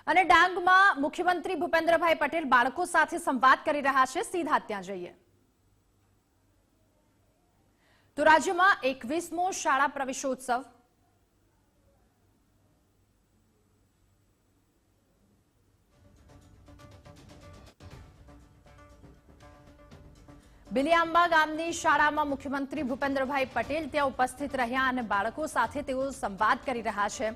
અને ડાંગમાં મુખ્યમંત્રી ભૂપેન્દ્રભાઈ પટેલ બાળકો સાથે સંવાદ કરી રહ્યા છે। સીધા ત્યાં જઈએ તો રાજ્યમાં 21મો શાળા પ્રવેશોત્સવ બિલિયાંબા ગામની શાળામાં મુખ્યમંત્રી ભૂપેન્દ્રભાઈ પટેલ ત્યાં ઉપસ્થિત રહ્યા અને બાળકો સાથે તેઓ સંવાદ કરી રહ્યા છે।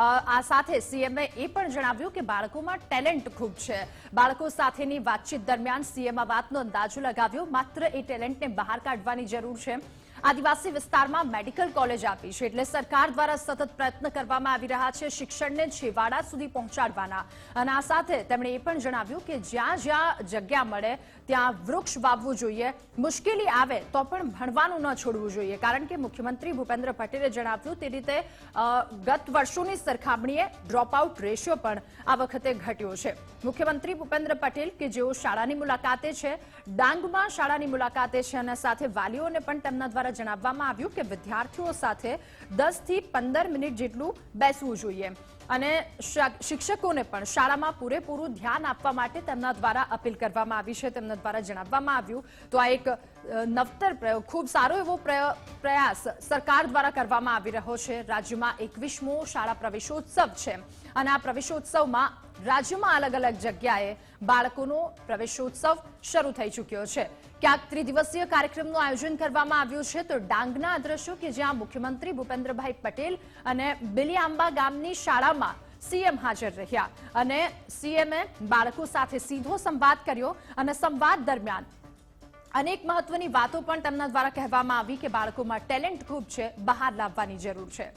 આ સાથે સીએમએ એ પણ જણાવ્યું કે બાળકોમાં ટેલેન્ટ ખૂબ છે। બાળકો સાથેની વાતચીત દરમિયાન સીએમ આ વાતનો અંદાજો લગાવ્યો, માત્ર એ ટેલેન્ટને બહાર કાઢવાની જરૂર છે। આદિવાસી વિસ્તારમાં મેડિકલ કોલેજ આપી છે, એટલે સરકાર દ્વારા સતત પ્રયત્ન કરવામાં આવી રહ્યા છે શિક્ષણને છેવાડા સુધી પહોંચાડવાના। અને આ સાથે તેમણે એ પણ જણાવ્યું કે જ્યાં જ્યાં જગ્યા મળે ત્યાં વૃક્ષ વાવવું જોઈએ, મુશ્કેલી આવે તો પણ ભણવાનું ન છોડવું જોઈએ, કારણ કે મુખ્યમંત્રી ભૂપેન્દ્ર પટેલે જણાવ્યું તે રીતે ગત વર્ષોની સરખામણીએ ડ્રોપઆઉટ રેશિયો પણ આ વખતે ઘટ્યો છે। મુખ્યમંત્રી ભૂપેન્દ્ર પટેલ કે જેઓ શાળાની મુલાકાતે છે, ડાંગમાં શાળાની મુલાકાતે છે, અને સાથે વાલીઓને પણ તેમના દ્વારા જણાવવામાં આવ્યું કે વિદ્યાર્થીઓ સાથે 10 થી 15 મિનિટ જેટલું બેસવું જોઈએ અને શિક્ષકોને પણ શાળામાં પૂરેપૂરું ધ્યાન આપવા માટે તેમના દ્વારા અપીલ કરવામાં આવી છે। તેમના દ્વારા જણાવવામાં આવ્યું તો આ એક નવતર પ્રયોગ, ખૂબ સારો એવો પ્રયાસ સરકાર દ્વારા કરવામાં આવી રહ્યો છે। રાજ્યમાં 21મો શાળા પ્રવેશોત્સવ છે અને આ પ્રવેશોત્સવમાં રાજ્યમાં અલગ અલગ જગ્યાએ બાળકોનો પ્રવેશોત્સવ શરૂ થઈ ચૂક્યો છે। ક્યાંક ત્રિદિવસીય કાર્યક્રમનું આયોજન કરવામાં આવ્યું છે તો ડાંગના દ્રશ્યો કે જ્યાં મુખ્યમંત્રી ભૂપેન્દ્રભાઈ પટેલ અને બિલિયાંબા ગામની શાળામાં સીએમ હાજર રહ્યા અને સીએમએ બાળકો સાથે સીધો સંવાદ કર્યો અને સંવાદ દરમિયાન અનેક મહત્વની વાતો પણ તેમના દ્વારા કહેવામાં આવી કે બાળકોમાં ટેલેન્ટ ખૂબ છે, બહાર લાવવાની જરૂર છે।